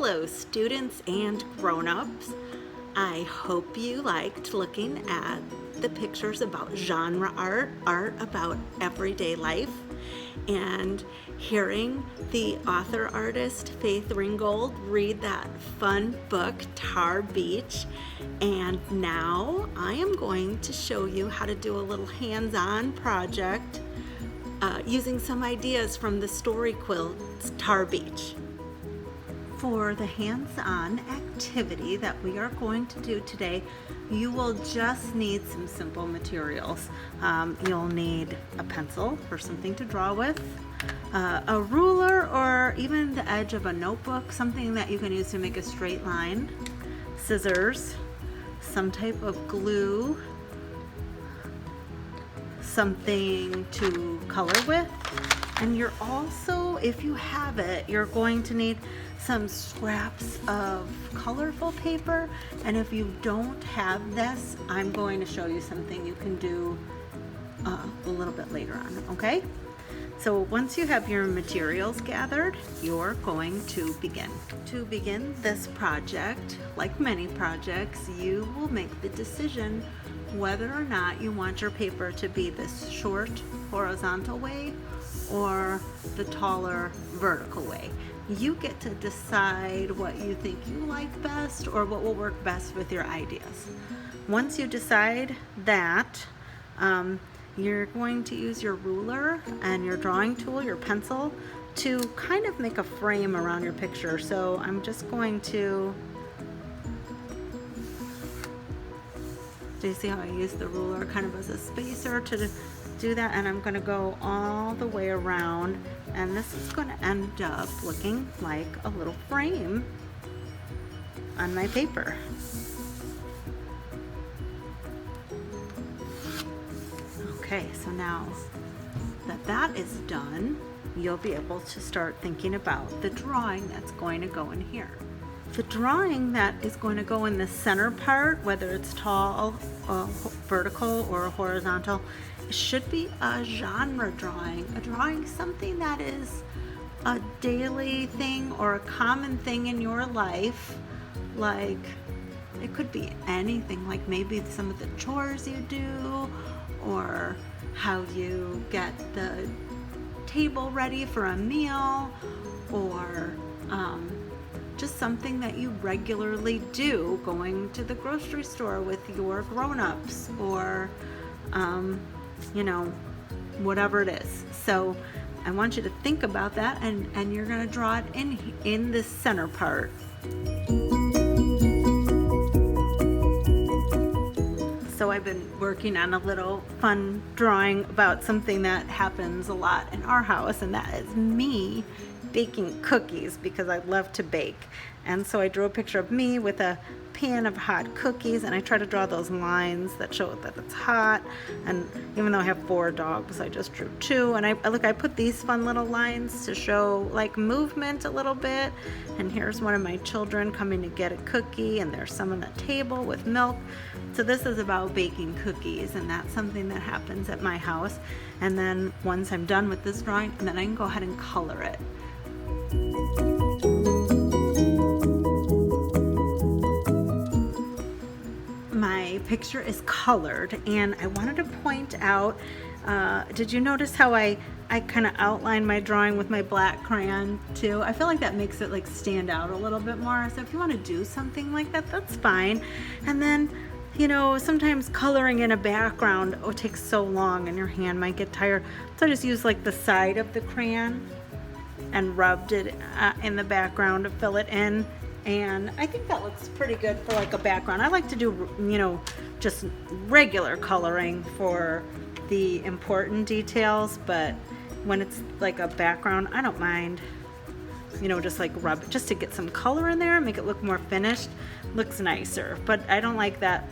Hello students and grown-ups. I hope you liked looking at the pictures about genre art about everyday life, and hearing the author-artist Faith Ringgold read that fun book, Tar Beach. And now I am going to show you how to do a little hands-on project using some ideas from the story quilt, Tar Beach. For the hands-on activity that we are going to do today, you will just need some simple materials. You'll need a pencil or something to draw with, a ruler or even the edge of a notebook, something that you can use to make a straight line, scissors, some type of glue, something to color with, and you're also, if you have it, you're going to need some scraps of colorful paper. And if you don't have this, I'm going to show you something you can do a little bit later on, okay? So once you have your materials gathered, you're going to begin. To begin this project, like many projects, you will make the decision whether or not you want your paper to be this short horizontal way or the taller vertical way. You get to decide what you think you like best or what will work best with your ideas. Once you decide that, you're going to use your ruler and your drawing tool, your pencil, to kind of make a frame around your picture. So I'm just going to, do you see how I use the ruler kind of as a spacer to do that? And I'm going to go all the way around, and this is going to end up looking like a little frame on my paper. Okay, so now that that is done, you'll be able to start thinking about the drawing that's going to go in here. The drawing that is going to go in the center part, whether it's tall, vertical, or horizontal, it should be a genre drawing, something that is a daily thing or a common thing in your life. Like, it could be anything, like maybe some of the chores you do, or how you get the table ready for a meal, or just something that you regularly do, going to the grocery store with your grown-ups, or you know, whatever it is. So I want you to think about that, and you're going to draw it in this center part. So I've been working on a little fun drawing about something that happens a lot in our house, and that is me baking cookies, because I love to bake. And so I drew a picture of me with a pan of hot cookies, and I try to draw those lines that show that it's hot. And even though I have 4 dogs, I just drew 2. And I put these fun little lines to show like movement a little bit. And here's one of my children coming to get a cookie, and there's some on the table with milk. So this is about baking cookies, and that's something that happens at my house. And then once I'm done with this drawing, then I can go ahead and color it. My picture is colored, and I wanted to point out, did you notice how I kind of outlined my drawing with my black crayon too? I feel like that makes it like stand out a little bit more. So if you want to do something like that, that's fine. And then, you know, sometimes coloring in a background takes so long and your hand might get tired. So I just used like the side of the crayon and rubbed it in the background to fill it in. And I think that looks pretty good for like a background. I like to do, you know, just regular coloring for the important details, but when it's like a background, I don't mind, you know, just like rub it just to get some color in there and make it look more finished. Looks nicer, but I don't like that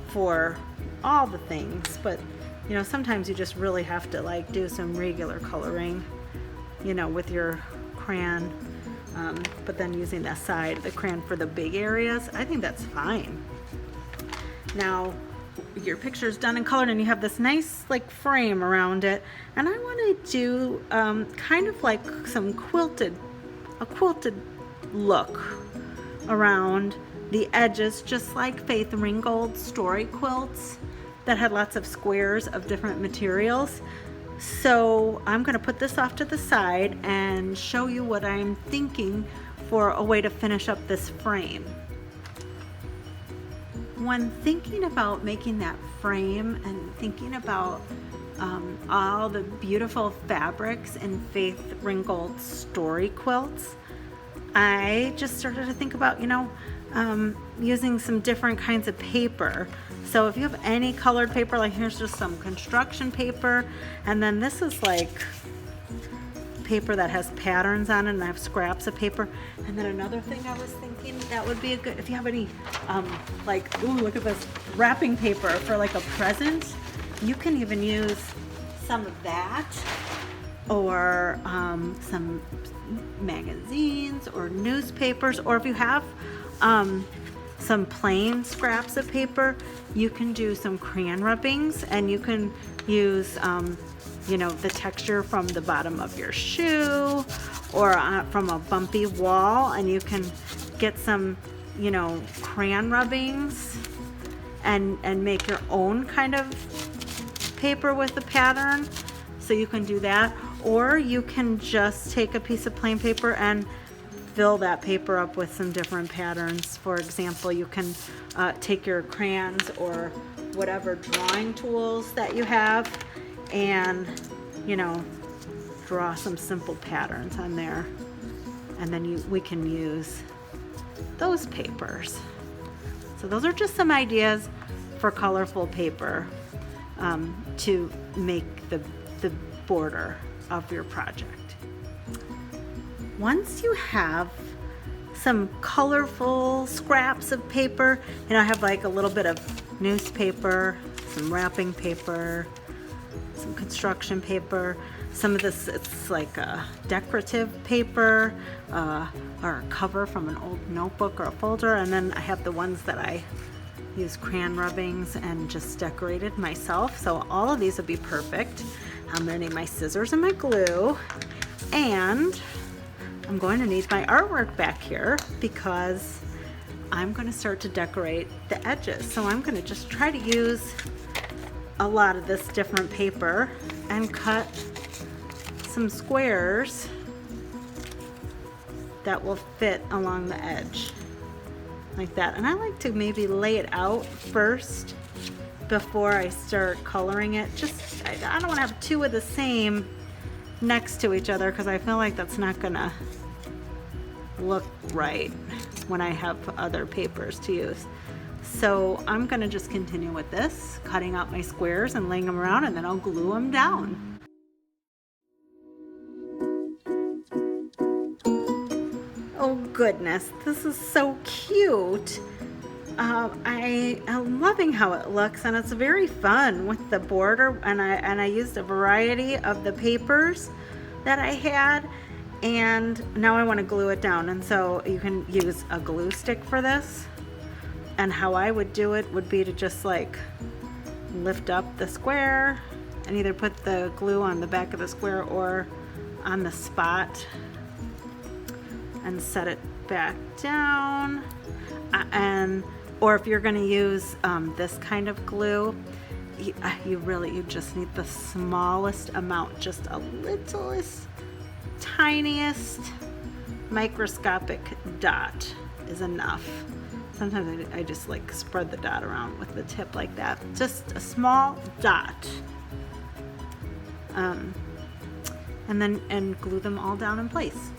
for all the things. But, you know, sometimes you just really have to like do some regular coloring, you know, with your crayon. But then using that side of the crayon for the big areas, I think that's fine. Now your picture's done and colored, and you have this nice like frame around it, and I want to do kind of like some quilted look around the edges, just like Faith Ringgold story quilts that had lots of squares of different materials. So I'm going to put this off to the side and show you what I'm thinking for a way to finish up this frame. When thinking about making that frame and thinking about all the beautiful fabrics in Faith Ringgold story quilts, I just started to think about, using some different kinds of paper. So if you have any colored paper, like here's just some construction paper, and then this is like paper that has patterns on it, and I have scraps of paper. And then another thing I was thinking that would be a good, if you have any like, ooh, look at this wrapping paper for like a present, you can even use some of that, or some magazines or newspapers, or if you have some plain scraps of paper, you can do some crayon rubbings, and you can use the texture from the bottom of your shoe or from a bumpy wall, and you can get some crayon rubbings and make your own kind of paper with the pattern. So you can do that, or you can just take a piece of plain paper and fill that paper up with some different patterns. For example, you can take your crayons or whatever drawing tools that you have and draw some simple patterns on there, and then we can use those papers. So those are just some ideas for colorful paper to make the border of your project. Once you have some colorful scraps of paper, I have like a little bit of newspaper, some wrapping paper, some construction paper. Some of this, it's like a decorative paper or a cover from an old notebook or a folder, and then I have the ones that I use crayon rubbings and just decorated myself. So all of these would be perfect. I'm going to need my scissors and my glue, and I'm going to need my artwork back here because I'm going to start to decorate the edges. So I'm going to just try to use a lot of this different paper and cut some squares that will fit along the edge like that. And I like to maybe lay it out first before I start coloring it. I don't want to have two of the same next to each other because I feel like that's not gonna look right when I have other papers to use. So I'm gonna just continue with this, cutting out my squares and laying them around, and then I'll glue them down. Oh goodness, this is so cute. I am loving how it looks, and it's very fun with the border, and I used a variety of the papers that I had, and now I want to glue it down. And so you can use a glue stick for this, and how I would do it would be to just like lift up the square and either put the glue on the back of the square or on the spot and set it back down. Or if you're going to use this kind of glue, you just need the smallest amount, just a littlest, tiniest microscopic dot is enough. Sometimes I just like spread the dot around with the tip like that, just a small dot, and glue them all down in place.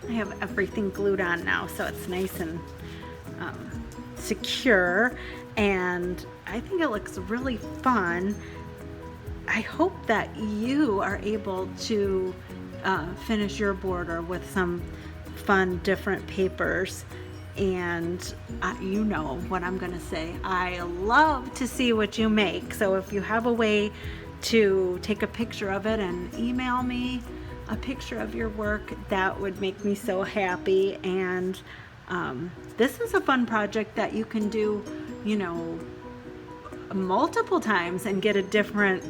I have everything glued on now, so it's nice and secure, and I think it looks really fun. I hope that you are able to finish your border with some fun different papers, and you know what I'm gonna say. I love to see what you make, so if you have a way to take a picture of it and email me a picture of your work, that would make me so happy. And this is a fun project that you can do, multiple times and get a different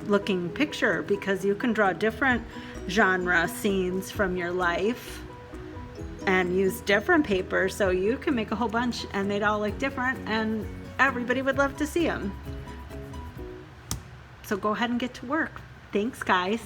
looking picture, because you can draw different genre scenes from your life and use different papers, so you can make a whole bunch and they'd all look different and everybody would love to see them. So go ahead and get to work. Thanks, guys.